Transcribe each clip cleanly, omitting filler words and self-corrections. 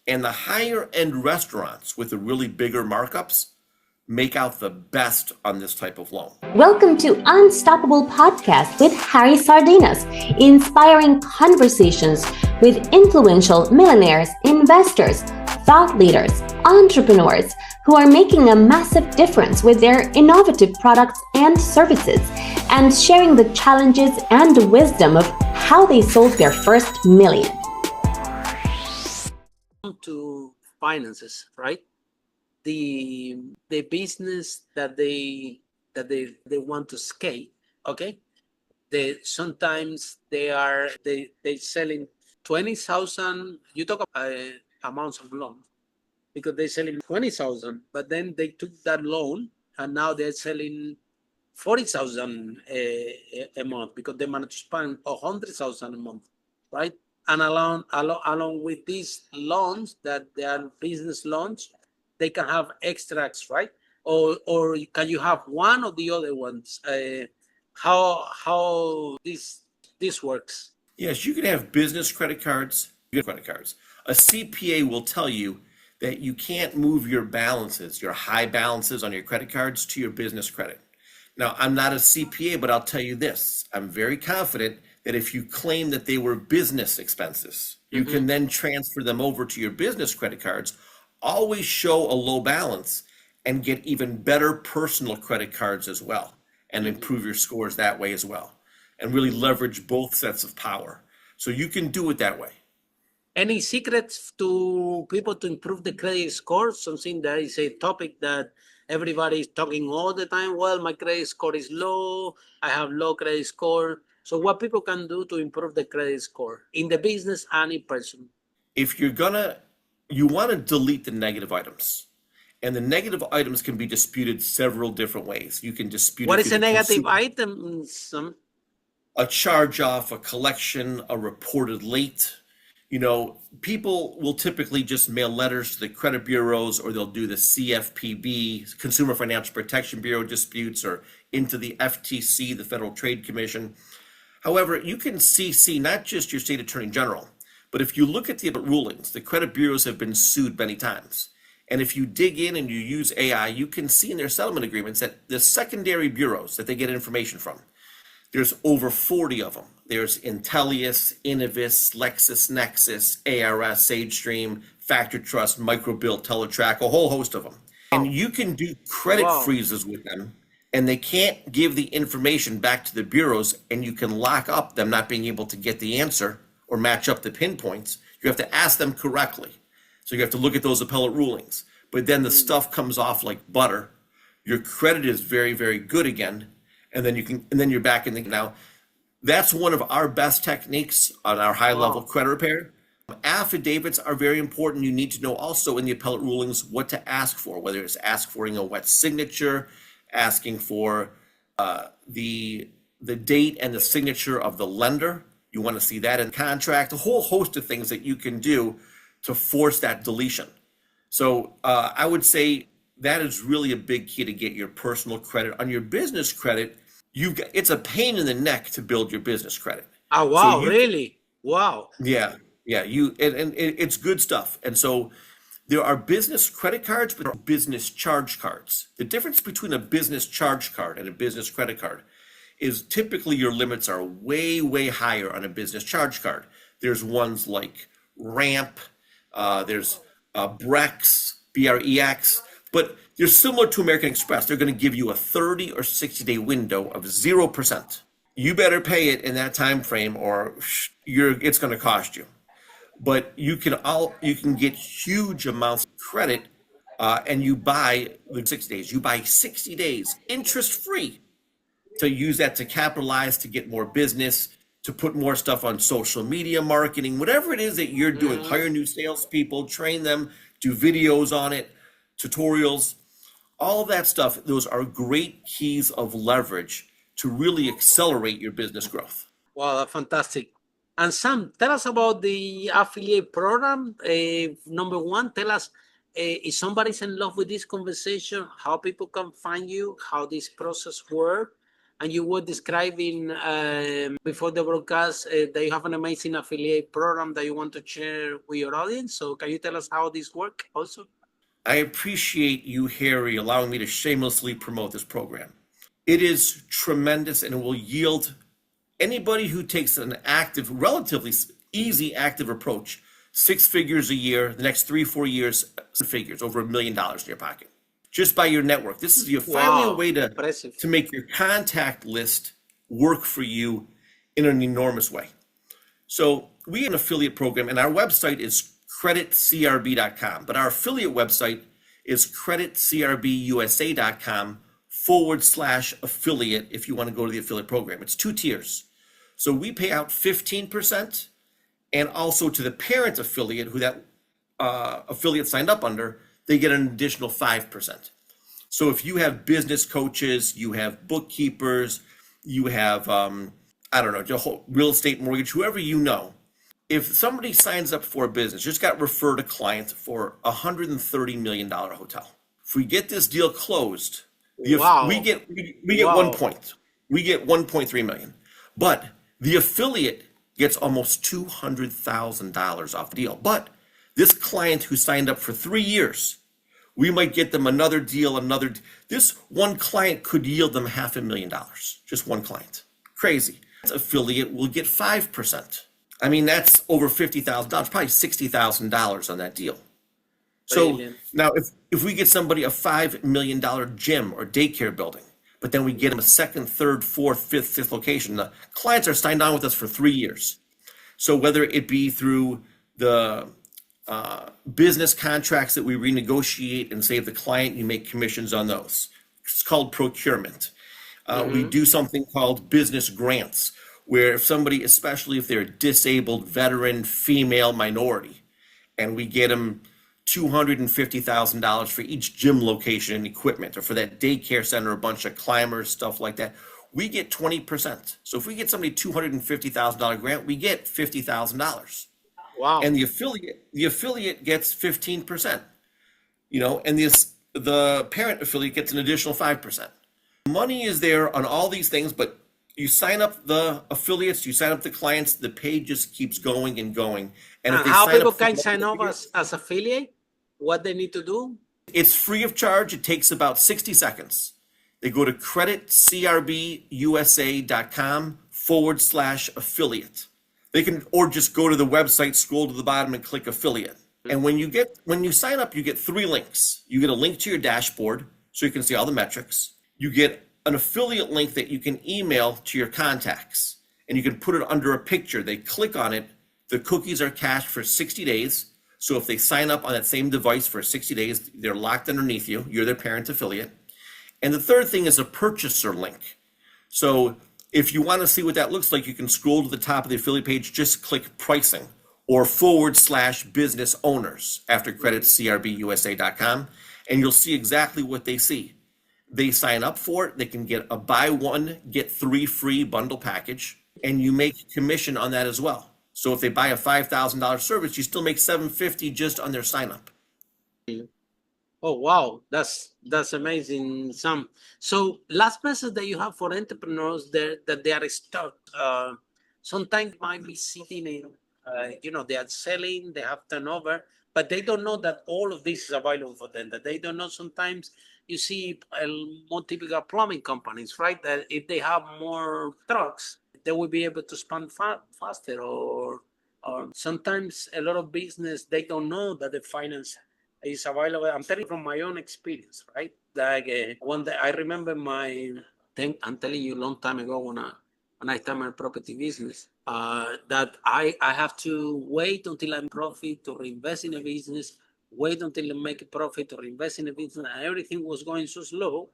And the higher end restaurants with the really bigger markups make out the best on this type of loan. Welcome to Unstoppable Podcast with Harry Sardinas, inspiring conversations with influential millionaires, investors, thought leaders, entrepreneurs who are making a massive difference with their innovative products and services, and sharing the challenges and the wisdom of how they sold their first million. To finances, right? The business that they want to scale, okay? Sometimes they selling 20,000. You talk about amounts of loan because they're selling 20,000, but then they took that loan and now they're selling 40,000 a month because they managed to spend 100,000 a month, right? And along with these loans that they are business loans, they can have extracts, right? Or can you have one or the other ones? How this works? Yes, you can have business credit cards, credit cards. A CPA will tell you that you can't move your balances, your high balances on your credit cards to your business credit. Now, I'm not a CPA, but I'll tell you this. I'm very confident that if you claim that they were business expenses, you can then transfer them over to your business credit cards, always show a low balance, and get even better personal credit cards as well, and improve your scores that way as well, and really leverage both sets of power. So you can do it that way. Any secrets to people to improve the credit score? Something that is a topic that everybody is talking all the time. Well, my credit score is low. I have low credit score. So what people can do to improve the credit score in the business and in person? If you want to delete the negative items. And the negative items can be disputed several different ways. You can dispute what is a negative item? A charge off, a collection, a reported late. People will typically just mail letters to the credit bureaus, or they'll do the CFPB, Consumer Financial Protection Bureau disputes, or into the FTC, the Federal Trade Commission. However, you can CC not just your state attorney general, but if you look at the rulings, the credit bureaus have been sued many times. And if you dig in and you use AI, you can see in their settlement agreements that the secondary bureaus that they get information from, there's over 40 of them. There's Intellius, Innovis, LexisNexis, ARS, SageStream, Factor Trust, Microbill, Teletrack, a whole host of them. And you can do credit freezes with them, and they can't give the information back to the bureaus, and you can lock up them not being able to get the answer or match up the pinpoints. You have to ask them correctly. So you have to look at those appellate rulings. But then the stuff comes off like butter. Your credit is very, very good again. And then you're back in the now. That's one of our best techniques on our high level credit repair. Affidavits are very important. You need to know also in the appellate rulings what to ask for, whether it's ask for a wet signature, asking for the date and the signature of the lender. You want to see that in the contract, a whole host of things that you can do to force that deletion. So I would say that is really a big key to get your personal credit. On your business credit, it's a pain in the neck to build your business credit. Oh, wow, really? Wow. Yeah. And it's good stuff. And so there are business credit cards, but there are business charge cards. The difference between a business charge card and a business credit card is typically your limits are way, way higher on a business charge card. There's ones like Ramp, there's Brex, BREX, but they're similar to American Express. They're going to give you a 30 or 60-day window of 0%. You better pay it in that time frame, or it's going to cost you. But you can get huge amounts of credit, and you buy 6 days. You buy 60 days interest free to use that to capitalize, to get more business, to put more stuff on social media marketing, whatever it is that you're doing. Hire new salespeople, train them, do videos on it, tutorials, all of that stuff. Those are great keys of leverage to really accelerate your business growth. Wow, that's fantastic. And Sam, tell us about the affiliate program. Number one, tell us if somebody's in love with this conversation, how people can find you, how this process works, and you were describing before the broadcast that you have an amazing affiliate program that you want to share with your audience. So can you tell us how this works also? I appreciate you, Harry, allowing me to shamelessly promote this program. It is tremendous, and it will yield anybody who takes an active, relatively easy active approach, 6 figures a year, the next 3-4 years, figures, over $1 million in your pocket, just by your network. This is finally a way to make your contact list work for you in an enormous way. So we have an affiliate program, and our website is creditcrb.com, but our affiliate website is creditcrbusa.com/affiliate if you want to go to the affiliate program. It's 2 tiers. So we pay out 15%, and also to the parent affiliate who that affiliate signed up under, they get an additional 5%. So if you have business coaches, you have bookkeepers, you have, real estate mortgage, whoever you know, if somebody signs up for a business, just got referred a client for a $130 million hotel. If we get this deal closed, we get 1 point. We get 1.3 million. But the affiliate gets almost $200,000 off the deal. But this client who signed up for 3 years, we might get them another deal, this one client could yield them $500,000, just one client. Crazy. This affiliate will get 5%. I mean, that's over $50,000, probably $60,000 on that deal. So now if we get somebody a $5 million gym or daycare building, but then we get them a 2nd, 3rd, 4th, 5th, 6th location, the clients are signed on with us for 3 years. So whether it be through the business contracts that we renegotiate and save the client, you make commissions on those. It's called procurement. We do something called business grants, where if somebody, especially if they're disabled, veteran, female, minority, and we get them $250,000 for each gym location and equipment, or for that daycare center, a bunch of climbers, stuff like that, we get 20%. So if we get somebody $250,000 grant, we get $50,000. Wow. And the affiliate gets 15%, and the parent affiliate gets an additional 5%. Money is there on all these things, but you sign up the affiliates, you sign up the clients, the page just keeps going and going. And if how people can sign up as affiliate, what they need to do? It's free of charge. It takes about 60 seconds. They go to creditcrbusa.com/affiliate. They can, or just go to the website, scroll to the bottom and click affiliate. And when you sign up, you get 3 links. You get a link to your dashboard so you can see all the metrics. You get an affiliate link that you can email to your contacts, and you can put it under a picture. They click on it. The cookies are cached for 60 days. So if they sign up on that same device for 60 days, they're locked underneath you. You're their parent affiliate. And the third thing is a purchaser link. So if you want to see what that looks like, you can scroll to the top of the affiliate page, just click pricing or /business owners after creditcrbusa.com, and you'll see exactly what they see. They sign up for it. They can get a buy 1, get 3 free bundle package, and you make commission on that as well. So if they buy a $5,000 service, you still make $750 just on their sign up. Oh, wow. That's amazing, Sam. So last message that you have for entrepreneurs that they are stuck. Sometimes might be sitting in, they are selling, they have turnover, but they don't know that all of this is available for them. That they don't know. Sometimes you see more typical plumbing companies, right? That if they have more trucks, they will be able to expand faster. Or sometimes a lot of business, they don't know that the finance is available. I'm telling you from my own experience, right? Like one day, I remember I'm telling you a long time ago when I started my property business, that I have to wait until I'm profit to reinvest in a business, wait until I make a profit to reinvest in a business, and everything was going so slow.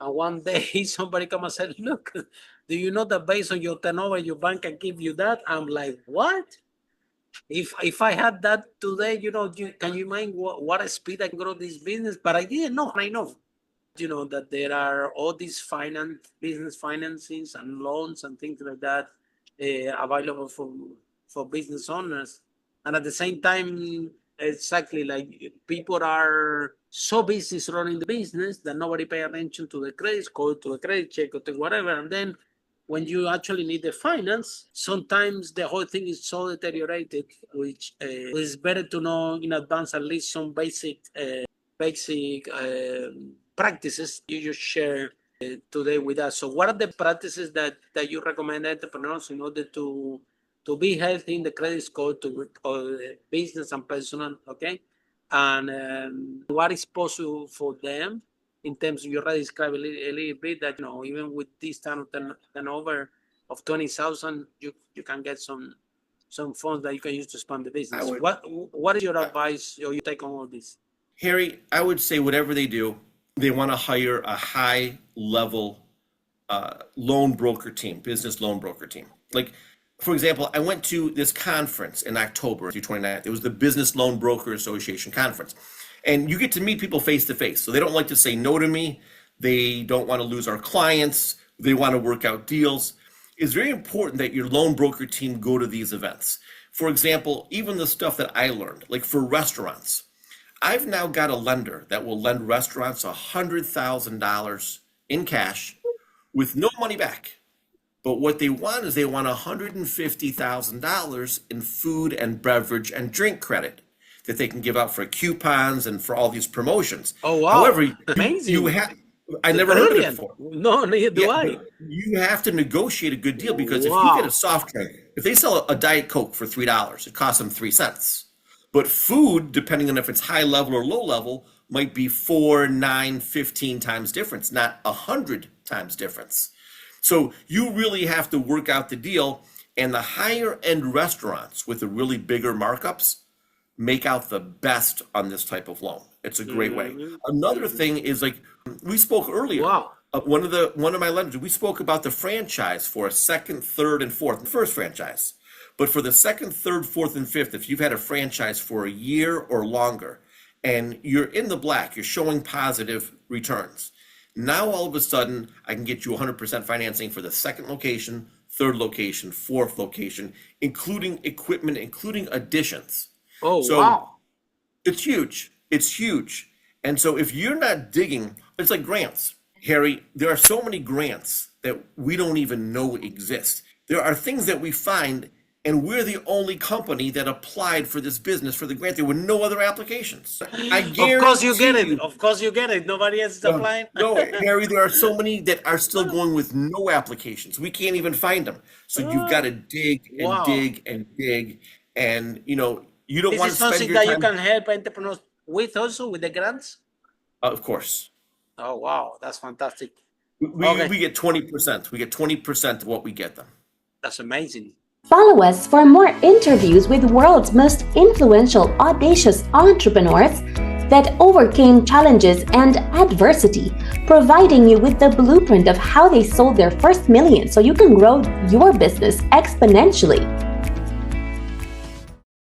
And one day somebody come and said, look, do you know that based on your turnover, your bank can give you that? I'm like, what? If I had that today, can you mind what a speed I can grow this business? But I didn't know. I know, that there are all these business financings and loans and things like that available for business owners. And at the same time, exactly. Like people are so busy running the business that nobody pay attention to the credit score, to the credit check, or to whatever. And then when you actually need the finance, sometimes the whole thing is so deteriorated, which is better to know in advance at least some basic practices you just share today with us. So what are the practices that you recommend entrepreneurs in order to be healthy in the credit score, to business and personal, okay? And what is possible for them in terms of, you already described a little bit that, even with this kind of turnover of 20,000, you can get some funds that you can use to expand the business. What is your advice or your take on all this? Harry, I would say whatever they do, they want to hire a high level loan broker team, business loan broker team. Like, for example, I went to this conference in October 29th. It was the Business Loan Broker Association conference. And you get to meet people face to face. So they don't like to say no to me. They don't want to lose our clients. They want to work out deals. It's very important that your loan broker team go to these events. For example, even the stuff that I learned, like for restaurants, I've now got a lender that will lend restaurants $100,000 in cash with no money back. But what they want is they want $150,000 in food and beverage and drink credit that they can give out for coupons and for all these promotions. Oh, wow. However, amazing. I never heard of it before. No, neither do I. You have to negotiate a good deal, because if Wow. you get a soft drink, if they sell a Diet Coke for $3, it costs them 3 cents. But food, depending on if it's high level or low level, might be 4, 9, 15 times difference, not 100 times difference. So you really have to work out the deal, and the higher end restaurants with the really bigger markups make out the best on this type of loan. It's a great way. Another thing is, like we spoke earlier, Wow. one of my lenders, we spoke about the franchise for a second, third, and fourth, the first franchise. But for the second, third, fourth, and fifth, if you've had a franchise for a year or longer and you're in the black, you're showing positive returns. Now, all of a sudden, I can get you 100% financing for the second location, third location, fourth location, including equipment, including additions. Oh, So wow. it's huge. It's huge. And so if you're not digging, it's like grants. Harry, there are so many grants that we don't even know exist. There are things that we find, and we're the only company that applied for this business for the grant. There were no other applications. I guarantee Of course you get it. you- Of course you get it. Nobody else is applying. No, Harry, there are so many that are still going with no applications. We can't even find them. So you've got to dig and Wow. dig and dig. And, you don't This want is to spend something your that time. you can help entrepreneurs with also, with the grants? Of course. Oh, wow. That's fantastic. We, Okay. we get 20%. We get 20% of what we get them. That's amazing. Follow us for more interviews with world's most influential, audacious entrepreneurs that overcame challenges and adversity, providing you with the blueprint of how they sold their first million so you can grow your business exponentially.